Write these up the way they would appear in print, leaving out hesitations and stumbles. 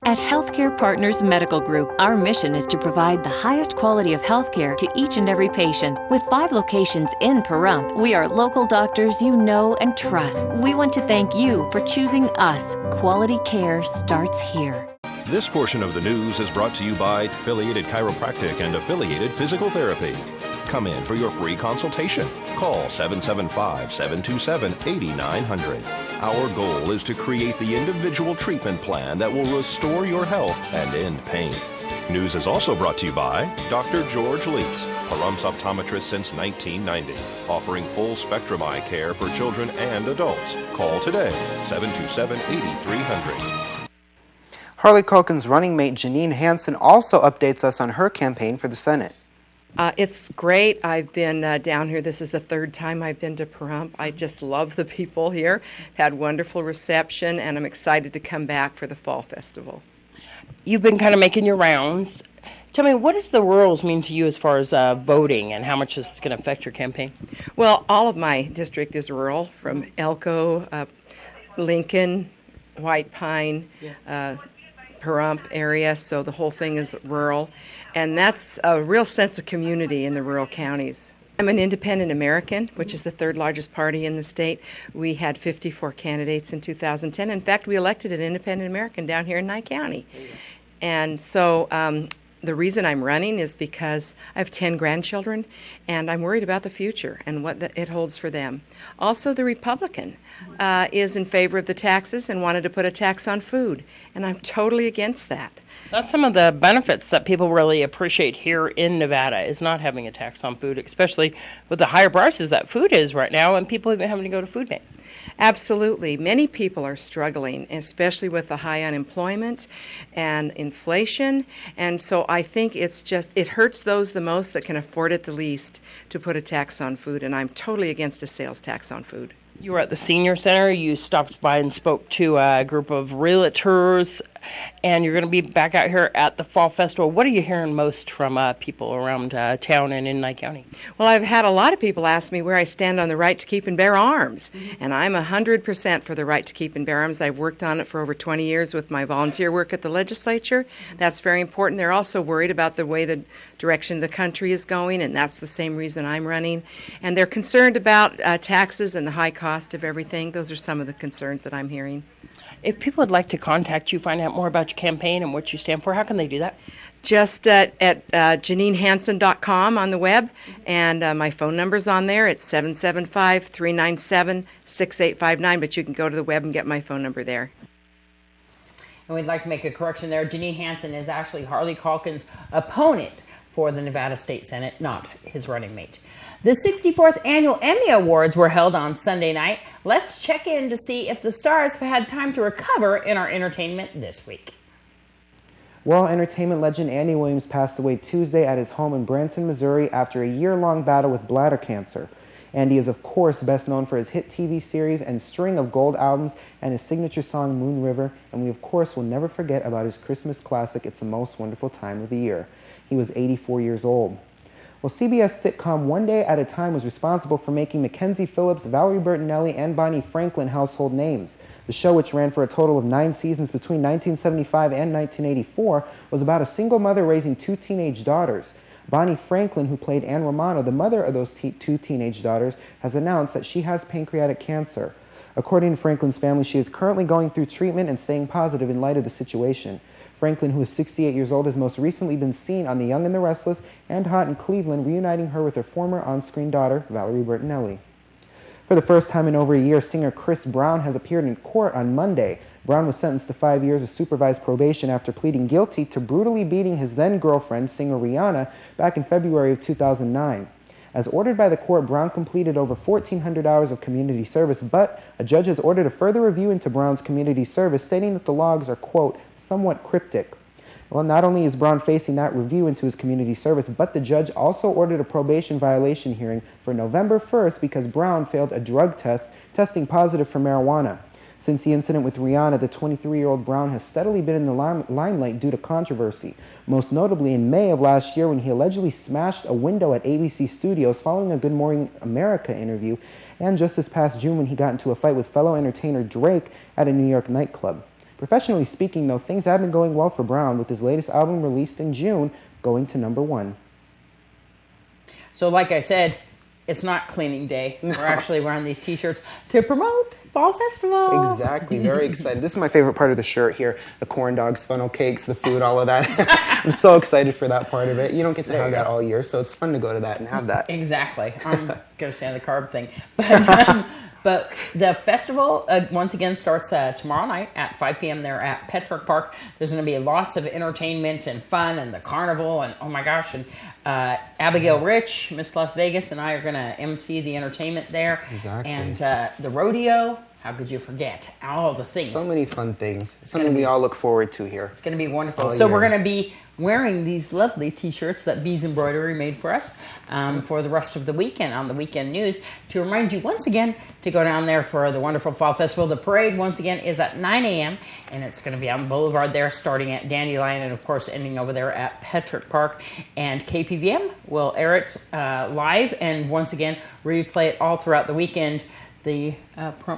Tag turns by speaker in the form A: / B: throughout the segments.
A: At Healthcare Partners Medical Group, our mission is to provide the highest quality of healthcare to each and every patient. With 5 locations in Pahrump, we are local doctors you know and trust. We want to thank you for choosing us. Quality care starts here.
B: This portion of the news is brought to you by Affiliated Chiropractic and Affiliated Physical Therapy. Come in for your free consultation. Call 775-727-8900. Our goal is to create the individual treatment plan that will restore your health and end pain. News is also brought to you by Dr. George Leaks, Pahrump's optometrist since 1990, offering full spectrum eye care for children and adults. Call today, 727-8300.
C: Harley Calkins' running mate Janine Hansen also updates us on her campaign for the Senate.
D: It's great. I've been down here. This is the 3rd time I've been to Pahrump. I just love the people here. Had wonderful reception, and I'm excited to come back for the Fall Festival.
E: You've been kind of making your rounds. Tell me, what does the rurals mean to you as far as voting, and how much is going to affect your campaign?
D: Well, all of my district is rural, from Elko, Lincoln, White Pine, Pahrump area, so the whole thing is rural. And that's a real sense of community in the rural counties. I'm an independent American, which is the 3rd largest party in the state. We had 54 candidates in 2010. In fact, we elected an independent American down here in Nye County. And so the reason I'm running is because I have 10 grandchildren, and I'm worried about the future and what it holds for them. Also, the Republican is in favor of the taxes and wanted to put a tax on food, and I'm totally against that.
E: That's some of the benefits that people really appreciate here in Nevada, is not having a tax on food, especially with the higher prices that food is right now, and people even having to go to food banks.
D: Absolutely. Many people are struggling, especially with the high unemployment and inflation. And so I think it hurts those the most that can afford it the least to put a tax on food. And I'm totally against a sales tax on food.
E: You were at the Senior Center. You stopped by and spoke to a group of realtors, and you're going to be back out here at the Fall Festival. What are you hearing most from people around town and in Nye County?
D: Well, I've had a lot of people ask me where I stand on the right to keep and bear arms, and I'm 100% for the right to keep and bear arms. I've worked on it for over 20 years with my volunteer work at the legislature. That's very important. They're also worried about the way the direction the country is going, and that's the same reason I'm running. And they're concerned about taxes and the high cost of everything. Those are some of the concerns that I'm hearing.
E: If people would like to contact you, find out more about your campaign and what you stand for, how can they do that?
D: Just at JanineHansen.com on the web, and my phone number's on there. It's 775-397-6859, but you can go to the web and get my phone number there.
F: And we'd like to make a correction there. Janine Hansen is actually Harley Calkins' opponent for the Nevada State Senate, not his running mate. The 64th Annual Emmy Awards were held on Sunday night. Let's check in to see if the stars have had time to recover in our entertainment this week.
C: Well, entertainment legend Andy Williams passed away Tuesday at his home in Branson, Missouri after a year-long battle with bladder cancer. Andy is, of course, best known for his hit TV series and string of gold albums and his signature song, Moon River, and we, of course, will never forget about his Christmas classic, It's the Most Wonderful Time of the Year. He was 84 years old. Well, CBS sitcom One Day at a Time was responsible for making Mackenzie Phillips, Valerie Bertinelli, and Bonnie Franklin household names. The show, which ran for a total of 9 seasons between 1975 and 1984, was about a single mother raising 2 teenage daughters. Bonnie Franklin, who played Ann Romano, the mother of those 2 teenage daughters, has announced that she has pancreatic cancer. According to Franklin's family, she is currently going through treatment and staying positive in light of the situation. Franklin, who is 68 years old, has most recently been seen on The Young and the Restless and Hot in Cleveland, reuniting her with her former on-screen daughter, Valerie Bertinelli. For the first time in over a year, singer Chris Brown has appeared in court on Monday. Brown was sentenced to 5 years of supervised probation after pleading guilty to brutally beating his then-girlfriend, singer Rihanna, back in February of 2009. As ordered by the court, Brown completed over 1,400 hours of community service, but a judge has ordered a further review into Brown's community service, stating that the logs are, quote, somewhat cryptic. Well, not only is Brown facing that review into his community service, but the judge also ordered a probation violation hearing for November 1st because Brown failed a drug test, testing positive for marijuana. Since the incident with Rihanna, the 23-year-old Brown has steadily been in the limelight due to controversy, most notably in May of last year when he allegedly smashed a window at ABC Studios following a Good Morning America interview, and just this past June when he got into a fight with fellow entertainer Drake at a New York nightclub. Professionally speaking, though, things have been going well for Brown, with his latest album released in June going to #1.
F: So like I said, it's not cleaning day. We're actually wearing these t-shirts to promote Fall Festival.
C: Exactly. Very excited. This is my favorite part of the shirt here. The corn dogs, funnel cakes, the food, all of that. I'm so excited for that part of it. You don't get to have that all year, so it's fun to go to that and have that.
F: Exactly. I'm going to say the carb thing. But the festival, once again, starts tomorrow night at 5 p.m. there at Petrick Park. There's going to be lots of entertainment and fun and the carnival and, oh my gosh, and Abigail Rich, Miss Las Vegas, and I are going to MC the entertainment there.
C: Exactly.
F: And the rodeo. How could you forget all the things?
C: So many fun things. Something we all look forward to here.
F: It's going to be wonderful.
C: Oh,
F: So
C: yeah.
F: we're going to be wearing these lovely t-shirts that Bees Embroidery made for us for the rest of the weekend on the Weekend News, to remind you once again to go down there for the wonderful Fall Festival. The parade, once again, is at 9 a.m. and it's going to be on the boulevard there, starting at Dandelion and, of course, ending over there at Petrick Park. And KPVM will air it live and, once again, replay it all throughout the weekend. The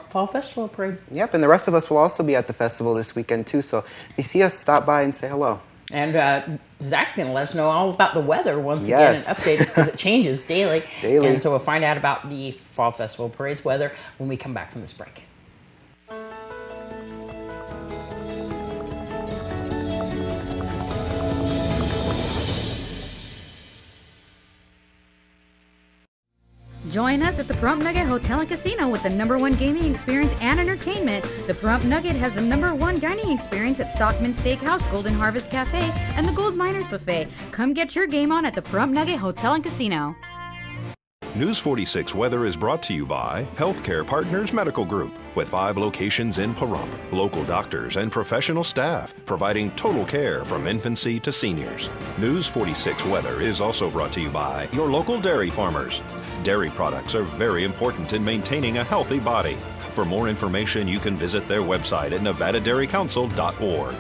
F: Fall Festival Parade.
C: Yep, and the rest of us will also be at the festival this weekend too, so if you see us, stop by and say hello.
F: And Zach's going to let us know all about the weather once
C: Yes.
F: again and update us, because it changes daily.
C: Daily.
F: And so we'll find out about the Fall Festival Parade's weather when we come back from this break.
G: Join us at the Pahrump Nugget Hotel and Casino with the #1 gaming experience and entertainment. The Pahrump Nugget has the #1 dining experience at Stockman Steakhouse, Golden Harvest Cafe, and the Gold Miners Buffet. Come get your game on at the Pahrump Nugget Hotel and Casino.
B: News 46 Weather is brought to you by Healthcare Partners Medical Group, with 5 locations in Pahrump, local doctors and professional staff providing total care from infancy to seniors. News 46 Weather is also brought to you by your local dairy farmers. Dairy products are very important in maintaining a healthy body. For more information, you can visit their website at nevadadairycouncil.org.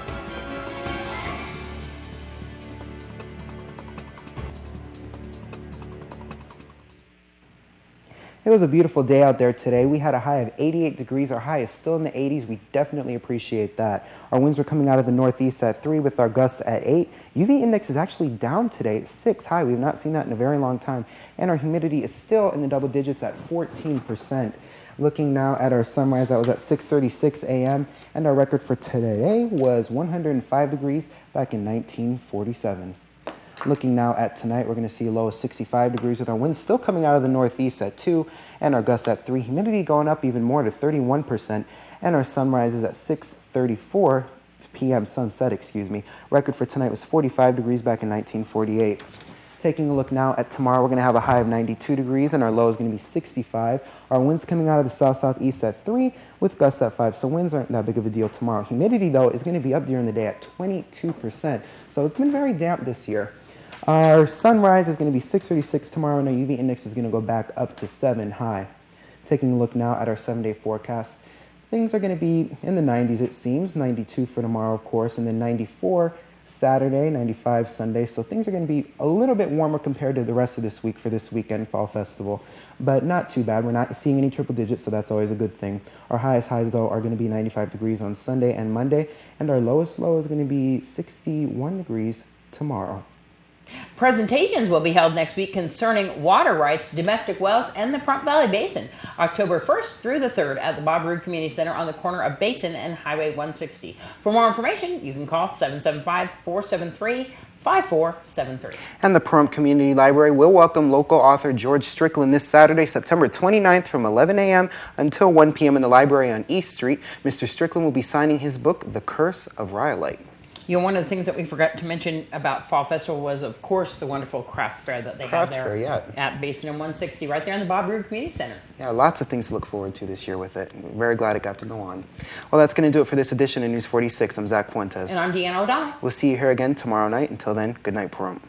C: It was a beautiful day out there today. We had a high of 88 degrees. Our high is still in the 80s. We definitely appreciate that. Our winds were coming out of the northeast at 3 with our gusts at 8. UV index is actually down today at 6 high. We've not seen that in a very long time. And our humidity is still in the double digits at 14%. Looking now at our sunrise, that was at 6:36 a.m. And our record for today was 105 degrees back in 1947. Looking now at tonight, we're going to see a low of 65 degrees with our winds still coming out of the northeast at 2 and our gusts at 3. Humidity going up even more to 31%, and our sunrise is at 6:34 p.m. sunset, Record for tonight was 45 degrees back in 1948. Taking a look now at tomorrow, we're going to have a high of 92 degrees and our low is going to be 65. Our winds coming out of the south-southeast at 3 with gusts at 5, so winds aren't that big of a deal tomorrow. Humidity, though, is going to be up during the day at 22%, so it's been very damp this year. Our sunrise is going to be 6:36 tomorrow, and our UV index is going to go back up to 7 high. Taking a look now at our 7-day forecast, things are going to be in the 90s, it seems. 92 for tomorrow, of course, and then 94 Saturday, 95 Sunday. So things are going to be a little bit warmer compared to the rest of this week for this weekend Fall Festival, but not too bad. We're not seeing any triple digits, so that's always a good thing. Our highest highs, though, are going to be 95 degrees on Sunday and Monday, and our lowest low is going to be 61 degrees tomorrow.
F: Presentations will be held next week concerning water rights, domestic wells, and the Pahrump Valley Basin, October 1st through the 3rd at the Bob Roode Community Center on the corner of Basin and Highway 160. For more information, you can call 775-473-5473.
C: And the Pahrump Community Library will welcome local author George Strickland this Saturday, September 29th from 11 a.m. until 1 p.m. in the library on East Street. Mr. Strickland will be signing his book, The Curse of Rhyolite.
F: You know, one of the things that we forgot to mention about Fall Festival was, of course, the wonderful craft fair that they have there at Basin and 160, right there in the Bob Roode Community Center.
C: Yeah, lots of things to look forward to this year with it. I'm very glad it got to go on. Well, that's going to do it for this edition of News 46. I'm Zach Fuentes.
F: And I'm Deanna O'Donnell.
C: We'll see you here again tomorrow night. Until then, good night, Pahrump.